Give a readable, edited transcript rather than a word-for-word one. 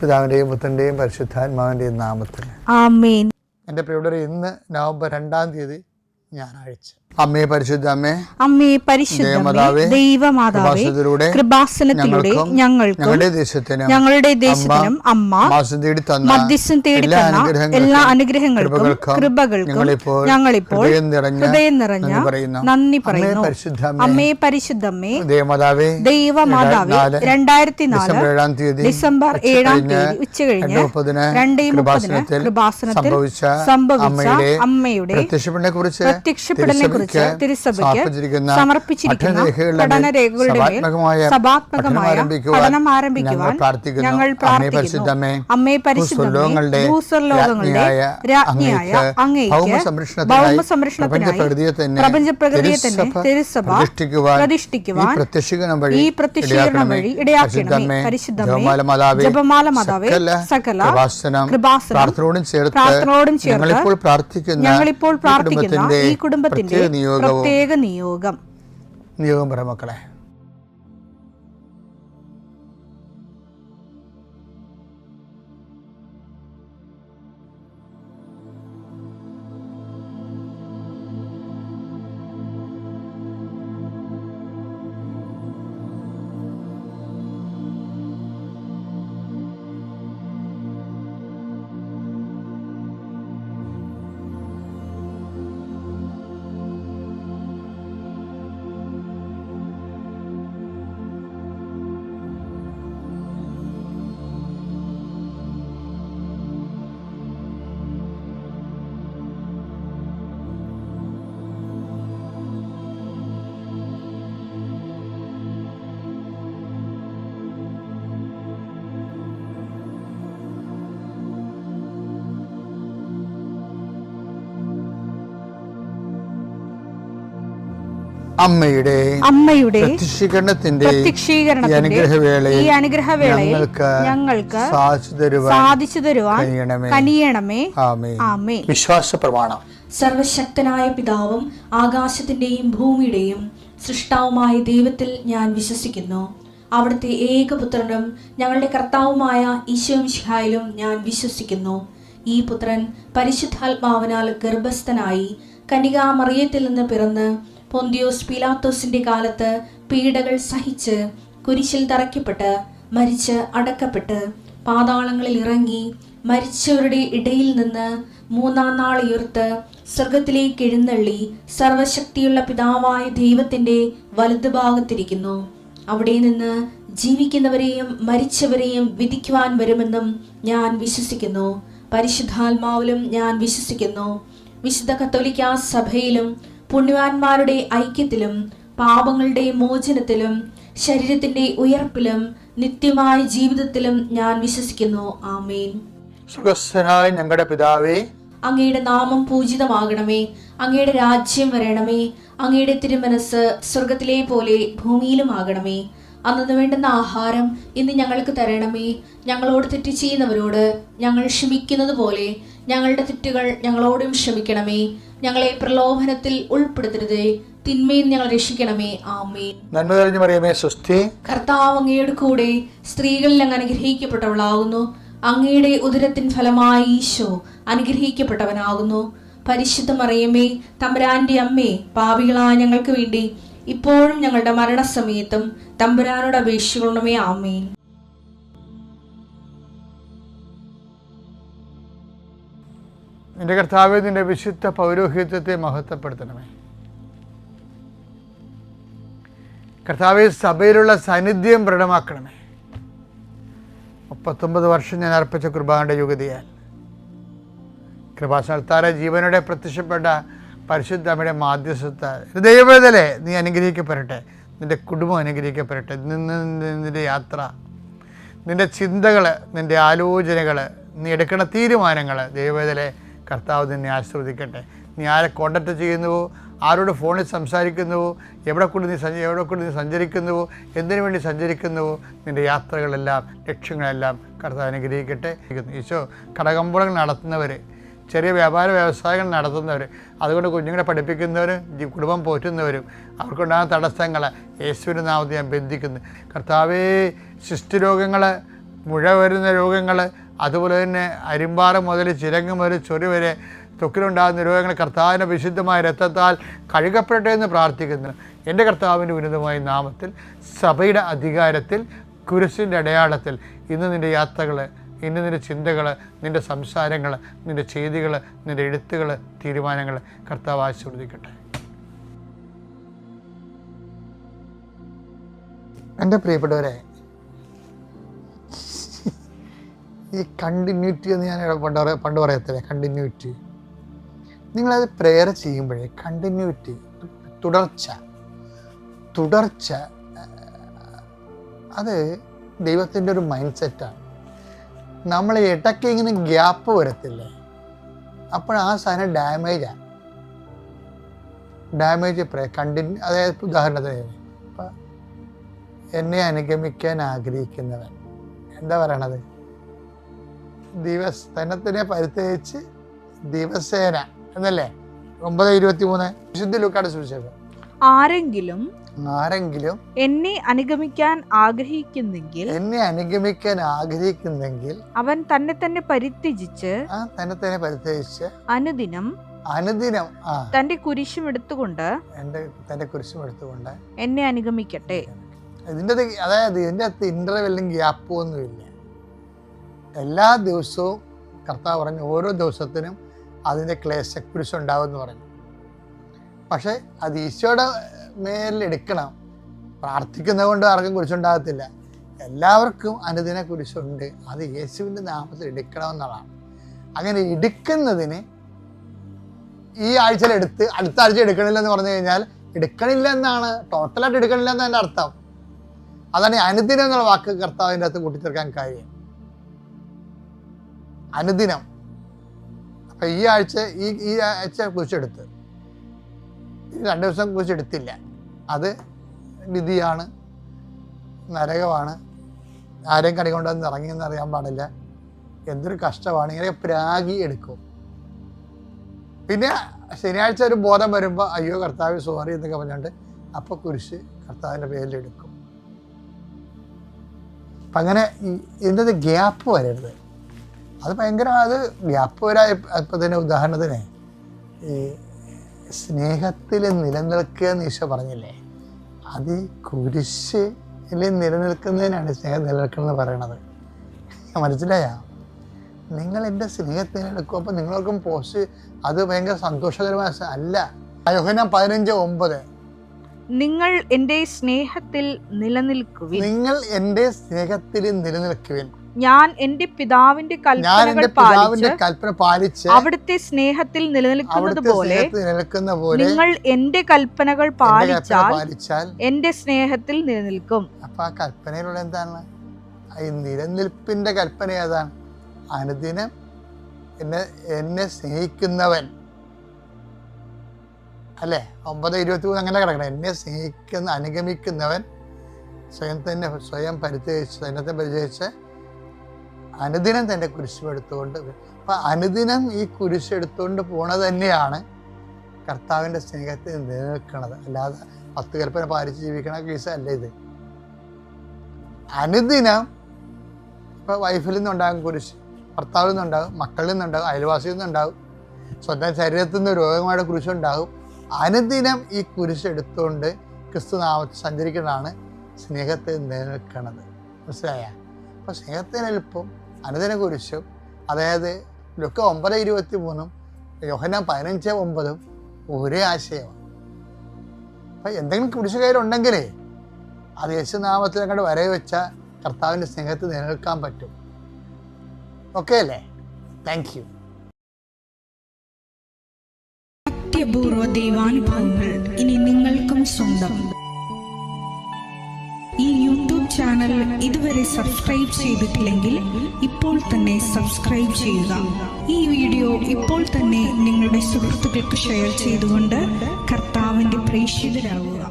പിതാവിൻ്റെയും പുത്രൻ്റെയും പരിശുദ്ധാത്മാവിൻ്റെയും നാമത്തിൽ ആമേൻ. എൻ്റെ പ്രിയപ്പെട്ടവരെ, ഇന്ന് നവംബർ 2-ാം തീയതി ഞായറാഴ്ച. അമ്മേ പരിശുദ്ധ അമ്മേ, അമ്മേ പരിശുദ്ധമേ, ദൈവമാതാവേ, കൃപാസനത്തിലൂടെ ഞങ്ങൾക്കും ഞങ്ങളുടെ ദേശത്തിനും അമ്മ മധ്യസ്ഥം തേടി തന്ന എല്ലാ അനുഗ്രഹങ്ങൾക്കും കൃപകൾക്കും ഞങ്ങളിപ്പോൾ ഹൃദയം നിറഞ്ഞ നന്ദി പറയുന്നു. അമ്മേ പരിശുദ്ധമേ, ദൈവമാതാവേ, 2004 ഡിസംബർ 7-ാം തീയതി ഉച്ചകഴിഞ്ഞ് 2:30 കൃപാസനത്തിൽ സംഭവിച്ച അമ്മയുടെ പ്രത്യക്ഷപ്പെടലിനെ കുറിച്ച് തിരുസഭയ്ക്ക് സമർപ്പിച്ചിരിക്കുന്ന പഠനരേഖകളുടെ മേൽ സഭാത്മകമായ പഠനം ആരംഭിക്കുവാൻ ഞങ്ങൾ പ്രാർത്ഥിക്കുന്നു. അമ്മേ പരിശുദ്ധമേ, ഭൂസ്വർലോകങ്ങളുടെ രാജ്ഞിയായ അങ്ങേയ്ക്ക് ഭൗമസംരക്ഷണത്തിനായി പ്രപഞ്ചപ്രകൃതിയെ തന്നെ തിരുസഭ പ്രതിഷ്ഠിക്കുവാൻ ഈ പ്രത്യക്ഷീകരണം വഴി ഇടയാക്കണമേ. പരിശുദ്ധമേ, ജപമാല മാതാവേ, സകല കൃപാസനം പ്രാർത്ഥനയോടും ചേർത്ത് ഞങ്ങളിപ്പോൾ പ്രാർത്ഥിക്കുന്ന ഈ കുടുംബത്തിന്റെ പ്രത്യേക നിയോഗം പറ മക്കളെ. അമ്മയുടെ പ്രത്യക്ഷീകരണത്തിന്റെ ഈ അനുഗ്രഹവേളയിൽ ഞങ്ങൾക്ക് സാധിച്ചു തരുവാൻ കനിയണമേ. ആമേൻ. വിശ്വാസ പ്രമാണം. സർവശക്തനായ പിതാവും ആകാശത്തിന്റെയും ഭൂമിയുടെയും സൃഷ്ടാവുമായ ദൈവത്തിൽ ഞാൻ വിശ്വസിക്കുന്നു. അവിടുത്തെ ഏകപുത്രനും ഞങ്ങളുടെ കർത്താവുമായ ഈശോമിശിഹായിലും ഞാൻ വിശ്വസിക്കുന്നു. ഈ പുത്രൻ പരിശുദ്ധാത്മാവിനാൽ ഗർഭസ്ഥനായി കന്യകാമറിയത്തിൽ നിന്ന് പിറന്ന് പൊന്തിയോസ് പീലാത്തോസിന്റെ കാലത്ത് പീഡകൾ സഹിച്ച് കുരിശിൽ തറയ്ക്കപ്പെട്ട് മരിച്ച് അടക്കപ്പെട്ട് പാതാളങ്ങളിൽ ഇറങ്ങി മരിച്ചവരുടെ ഇടയിൽ നിന്ന് 3-ാം നാൾ ഉയർത്ത് സ്വർഗത്തിലേക്ക് എഴുന്നള്ളി സർവശക്തിയുള്ള പിതാവായ ദൈവത്തിന്റെ വലതുഭാഗത്തിരിക്കുന്നു. അവിടെ നിന്ന് ജീവിക്കുന്നവരെയും മരിച്ചവരെയും വിധിക്കുവാൻ വരുമെന്നും ഞാൻ വിശ്വസിക്കുന്നു. പരിശുദ്ധാത്മാവിലും ഞാൻ വിശ്വസിക്കുന്നു. വിശുദ്ധ കത്തോലിക്കാ സഭയിലും പുണ്യവാന്മാരുടെ ഐക്യത്തിലും പാപങ്ങളുടെ മോചനത്തിലും ശരീരത്തിന്റെ ഉയർപ്പിലും നിത്യമായ ജീവിതത്തിലും ഞാൻ വിശ്വസിക്കുന്നു. ആമേൻ. സുഖസ്ഥനായ ഞങ്ങളുടെ പിതാവേ, അങ്ങയുടെ നാമം പൂജിതമാകണമേ. അങ്ങയുടെ രാജ്യം വരണമേ. അങ്ങയുടെ തിരുമനസ് സ്വർഗത്തിലെ പോലെ ഭൂമിയിലും ആകണമേ. അന്നു വേണ്ടുന്ന ആഹാരം ഇന്ന് ഞങ്ങൾക്ക് തരണമേ. ഞങ്ങളോട് തെറ്റ് ചെയ്യുന്നവരോട് ഞങ്ങൾ ക്ഷമിക്കുന്നത് പോലെ ഞങ്ങളുടെ തെറ്റുകൾ ഞങ്ങളോടും ക്ഷമിക്കണമേ. ഞങ്ങളെ പ്രലോഭനത്തിൽ ഉൾപ്പെടുത്തരുതേ, തിന്മയിൽ ഞങ്ങൾ രക്ഷിക്കണമേ. ആമേൻ. നന്മ നിറഞ്ഞ മറിയമേ, സ്വസ്തി. കർത്താവ് അങ്ങയുടെ കൂടെ സ്ത്രീകളിൽ അങ്ങ് അനുഗ്രഹിക്കപ്പെട്ടവളാകുന്നു. അങ്ങയുടെ ഉദരത്തിൻ ഫലമായി ഈശോ അനുഗ്രഹിക്കപ്പെട്ടവനാകുന്നു. പരിശുദ്ധ മറിയമേ, തമ്പുരാന്റെ അമ്മേ, പാപികളായ ഞങ്ങൾക്ക് വേണ്ടി ഇപ്പോഴും ഞങ്ങളുടെ മരണസമയത്തും തമ്പുരാനോട് അപേക്ഷിക്കണമേ. ആമേൻ. നിന്റെ കർത്താവേ, നിന്റെ വിശുദ്ധ പൗരോഹിത്യത്തെ മഹത്വപ്പെടുത്തണമേ. കർത്താവേ, സഭയിലുള്ള സാന്നിധ്യം ദൃഢമാക്കണമേ. 39 വർഷം ഞാൻ അർപ്പിച്ച കുർബാനയുടെ യുഗതിയാൽ കൃപാസനത്താരെ ജീവനോടെ പ്രത്യക്ഷപ്പെട്ട പരിശുദ്ധ അമ്മയുടെ മാധ്യസ്ഥത്താൽ ദൈവവേദലേ നീ അനുഗ്രഹിക്കപ്പെടട്ടെ. നിൻ്റെ കുടുംബം അനുഗ്രഹിക്കപ്പെടട്ടെ. നിൻ്റെ യാത്ര, നിൻ്റെ ചിന്തകൾ, നിൻ്റെ ആലോചനകൾ, നീ എടുക്കുന്ന തീരുമാനങ്ങൾ ദൈവവേദലേ കർത്താവ് നിന്നെ ആശീർവദിക്കട്ടെ. നീ ആരെ കോണ്ടാക്ട് ചെയ്യുന്നുവോ, ആരോട് ഫോണിൽ സംസാരിക്കുന്നുവോ, എവിടെ കൂടി നീ സഞ്ചരിക്കുന്നുവോ, എന്തിനു വേണ്ടി സഞ്ചരിക്കുന്നുവോ, നിൻ്റെ യാത്രകളെല്ലാം ലക്ഷ്യങ്ങളെല്ലാം കർത്താവ് അനുഗ്രഹിക്കട്ടെ. ഈശോ കടകമ്പോളങ്ങൾ നടത്തുന്നവർ, ചെറിയ വ്യാപാര വ്യവസായങ്ങൾ നടത്തുന്നവർ, അതുകൊണ്ട് കുഞ്ഞുങ്ങളെ പഠിപ്പിക്കുന്നവരും കുടുംബം പോറ്റുന്നവരും അവർക്കുണ്ടാകുന്ന തടസ്സങ്ങൾ യേശുവിൻ്റെ നാമത്തിൽ ഞാൻ ബന്ധിക്കുന്നു. കർത്താവേ, ശിഷ്ടരോഗങ്ങൾ മുഴ വരുന്ന രോഗങ്ങൾ, അതുപോലെ തന്നെ അരിമ്പാറ മുതൽ ചിരങ്ങ് മുതൽ ചൊറി വരെ ത്വക്കിലുണ്ടാകുന്ന രോഗങ്ങൾ കർത്താവിൻ്റെ വിശുദ്ധമായ രക്തത്താൽ കഴുകപ്പെടട്ടെ എന്ന് പ്രാർത്ഥിക്കുന്നു. എൻ്റെ കർത്താവിൻ്റെ ഉന്നതമായ നാമത്തിൽ, സഭയുടെ അധികാരത്തിൽ, കുരിശിൻ്റെ അടയാളത്തിൽ ഇന്ന് നിൻ്റെ യാത്രകൾ, ഇന്ന് നിൻ്റെ ചിന്തകൾ, നിൻ്റെ സംസാരങ്ങൾ, നിൻ്റെ ചെയ്തികൾ, നിൻ്റെ എഴുത്തുകൾ, തീരുമാനങ്ങൾ കർത്താവ് ആശീർവദിക്കട്ടെ. എൻ്റെ പ്രിയപ്പെട്ടവരെ, ഈ കണ്ടിന്യൂറ്റി എന്ന് ഞാൻ പണ്ട് പറയത്തില്ലേ, കണ്ടിന്യൂറ്റി. നിങ്ങളത് പ്രെയർ ചെയ്യുമ്പോഴേ കണ്ടിന്യൂറ്റി, തുടർച്ച അത് ദൈവത്തിൻ്റെ ഒരു മൈൻഡ് സെറ്റാണ്. നമ്മൾ ഇടയ്ക്ക് ഇങ്ങനെ ഗ്യാപ്പ് വരത്തില്ലേ, അപ്പോൾ ആ സാധനം ഡാമേജ് അതായത് ഉദാഹരണത്തിന് ഇപ്പം എന്നെ അനുഗമിക്കാൻ ആഗ്രഹിക്കുന്നവൻ എന്താ പറയണത്, ദിവസത്തിനെ പരിത്യജിച്ച് ദിവസേന എന്നല്ലേ 9:23 വിശുദ്ധ ലൂക്കായുടെ സുവിശേഷം. ആരെങ്കിലും എന്നെ അനുഗമിക്കാൻ ആഗ്രഹിക്കുന്നെങ്കിൽ അവൻ തന്നെ തന്നെ പരിത്യജിച്ച് അനുദിനം തന്റെ കുരിശും എടുത്തുകൊണ്ട് എന്നെ അനുഗമിക്കട്ടെ. ഇതിൻ്റെ അകത്ത് ഇന്റർവെല്ലും ഗ്യാപ്പൊന്നുമില്ല. എല്ലാ ദിവസവും കർത്താവ് പറഞ്ഞു ഓരോ ദിവസത്തിനും അതിൻ്റെ ക്ലേശക്കുരിശ് ഉണ്ടാവും എന്ന് പറഞ്ഞു. പക്ഷെ അത് ഈശോയുടെ മേലെടുക്കണം. പ്രാർത്ഥിക്കുന്നത് കൊണ്ട് ആർക്കും കുരിശുണ്ടാകത്തില്ല. എല്ലാവർക്കും അനുദിന കുരിശുണ്ട്. അത് യേശുവിൻ്റെ നാമത്തിൽ എടുക്കണമെന്നുള്ളതാണ്. അങ്ങനെ എടുക്കുന്നതിന് ഈ ആഴ്ചയിൽ എടുത്ത് അടുത്ത ആഴ്ച എടുക്കണില്ലെന്ന് പറഞ്ഞു കഴിഞ്ഞാൽ എടുക്കണില്ല എന്നാണ്, ടോട്ടലായിട്ട് എടുക്കണില്ല എന്നാണ് എൻ്റെ അർത്ഥം. അതാണ് അനുദിനം എന്നുള്ള വാക്ക് കർത്താവിൻ്റെ അകത്ത് കൂട്ടിച്ചേർക്കാൻ കാര്യം. അനുദിനം. അപ്പം ഈ ആഴ്ച കുരിശെടുത്ത് 2 ദിവസം കുരിശെടുത്തില്ല, അത് വിധിയാണ്, നരകമാണ്, ആരെയും കണി കൊണ്ടുവന്ന് ഇറങ്ങിയെന്ന് അറിയാൻ പാടില്ല, എന്തൊരു കഷ്ടമാണ്. ഇങ്ങനെ പ്രാഗി എടുക്കും. പിന്നെ ശനിയാഴ്ച ഒരു ബോധം വരുമ്പോൾ അയ്യോ കർത്താവ് സോറി എന്നൊക്കെ പറഞ്ഞുകൊണ്ട് അപ്പോൾ കുരിശ് കർത്താവിൻ്റെ പേരിലെടുക്കും. അപ്പം അങ്ങനെ ഇതിൻ്റെ ഗ്യാപ്പ് വരരുത്. അത് ഭയങ്കര, അത് ഗ്യാപ്പ് വരാൻ ഇപ്പം തന്നെ ഉദാഹരണത്തിന് ഈ സ്നേഹത്തിൽ നിലനിൽക്കുക എന്ന് ഈശോ പറഞ്ഞില്ലേ, അത് കുരിശിൽ നിലനിൽക്കുന്നതിനാണ് സ്നേഹം നിലനിൽക്കുന്നത് പറയണത്. മനസ്സിലായോ? നിങ്ങൾ എൻ്റെ സ്നേഹത്തിൽ നിലനിൽക്കും. അപ്പം നിങ്ങൾക്കും അത് ഭയങ്കര സന്തോഷകരമായ അല്ല. യോഹന്നാൻ 15:9 നിങ്ങൾ എൻ്റെ സ്നേഹത്തിൽ നിലനിൽക്കുവിൻ. ഞാൻ എൻ്റെ പിതാവിന്റെ കൽപ്പന പാലിച്ച് അവിടുത്തെ സ്നേഹത്തിൽ നിലനിൽക്കുന്നത് പോലെ നിങ്ങൾ എൻ്റെ കൽപ്പനകൾ പാലിച്ചാൽ എൻ്റെ സ്നേഹത്തിൽ നിലനിൽക്കും. അപ്പൊ ആ കൽപ്പനയിലുള്ള എന്താണ്? ഈ നിലനിൽപ്പിന്റെ കൽപ്പന ഏതാണ്? അനുദിനം എന്നെ സ്നേഹിക്കുന്നവൻ അല്ലേ? 9:23 അങ്ങനെ കിടക്കണം. എന്നെ അനുഗമിക്കുന്നവൻ സ്വയം പരിചയിച്ച് അനുദിനം തൻ്റെ കുരിശെടുത്തുകൊണ്ട്. അപ്പം അനുദിനം ഈ കുരിശെടുത്തുകൊണ്ട് പോണത് തന്നെയാണ് കർത്താവിൻ്റെ സ്നേഹത്തിൽ നിലനിൽക്കുന്നത്. അല്ലാതെ 10 കൽപ്പന പാലിച്ച് ജീവിക്കണ കേസ് അല്ല ഇത്. അനുദിനം ഇപ്പോൾ വൈഫിൽ നിന്നുണ്ടാകും കുരിശ്, ഭർത്താവിൽ നിന്നുണ്ടാകും, മക്കളിൽ നിന്നുണ്ടാകും, അയൽവാസിയിൽ നിന്നുണ്ടാകും, സ്വന്തം ശരീരത്തിൽ നിന്ന് രോഗങ്ങളുടെ കുരിശുണ്ടാകും. അനുദിനം ഈ കുരിശെടുത്തുകൊണ്ട് ക്രിസ്തുനാമത്തിൽ സഞ്ചരിക്കുന്നതാണ് സ്നേഹത്തിൽ നിലനിൽക്കുന്നത്. മനസ്സിലായ? അപ്പോൾ സ്നേഹത്തിന് എളുപ്പം അനുദിന കുരിശും, അതായത് ലൂക്ക 9:23 യോഹന്നാൻ 15:9 ഒരേ ആശയമാണ്. അപ്പം എന്തെങ്കിലും കുരിശ് കയ്യിലുണ്ടെങ്കിലേ അത് യേശുനാമത്തിൽ അങ്ങോട്ട് വരവ് വെച്ചാൽ കർത്താവിൻ്റെ സ്നേഹത്തിൽ നിലനിൽക്കാൻ പറ്റും. ഓക്കെ അല്ലേ? Thank you. അത്യപൂർവ ദൈവാനുഭവങ്ങൾ ഇനി നിങ്ങൾക്കും സ്വന്തം. ഈ യൂട്യൂബ് ചാനൽ ഇതുവരെ സബ്സ്ക്രൈബ് ചെയ്തിട്ടില്ലെങ്കിൽ ഇപ്പോൾ തന്നെ സബ്സ്ക്രൈബ് ചെയ്യുക. ഈ വീഡിയോ ഇപ്പോൾ തന്നെ നിങ്ങളുടെ സുഹൃത്തുക്കൾക്ക് ഷെയർ ചെയ്തുകൊണ്ട് കർത്താവിൻ്റെ പ്രേക്ഷിതരാകുക.